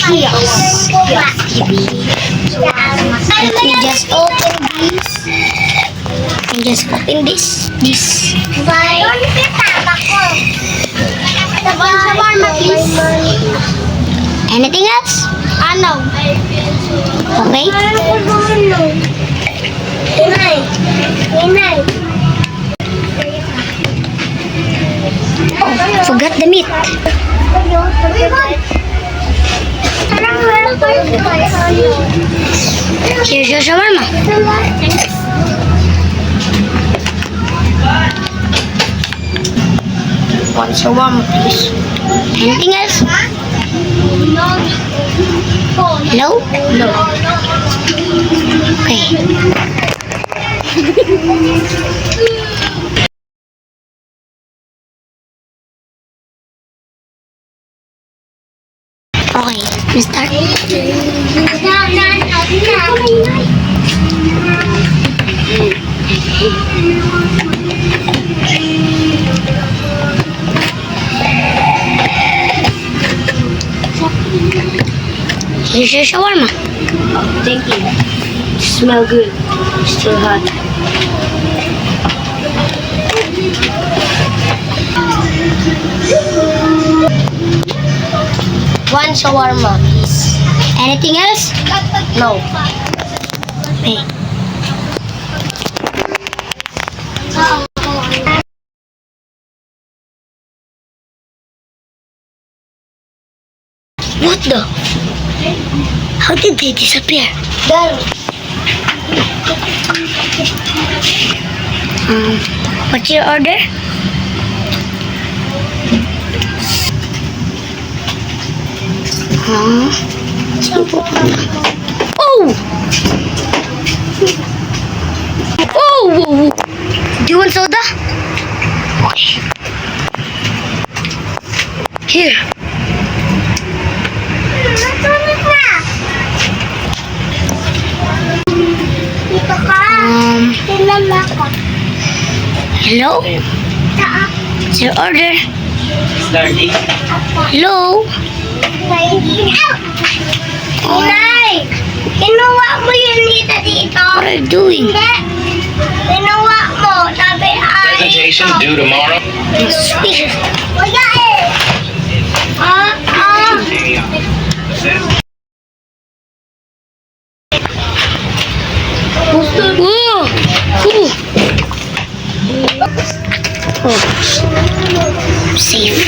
Kiosk. Let me just open this. And just open this. Bye. Shawarma, please. Anything else? Ano? Okay. Oh, forgot the meat. Here's your shawarma. One shawarma, please. Anything else? No? No. Okay. Okay, let's start. Here's your shawarma. Oh, thank you. Smell good. Still hot. One shawarma, please. Anything else? No. Okay. What the? How did they disappear? There. What's your order? Oh! Oh! Do you want soda? Okay. Here. Hello? What's your order? Starting. Hello? Inay! Kinuha mo yun dito dito. What are you doing? Hindi. Kinuha mo. Sabi ay. Presentation due tomorrow. Speak. Kuya eh. Whoa! Ooh. Oh. Safe.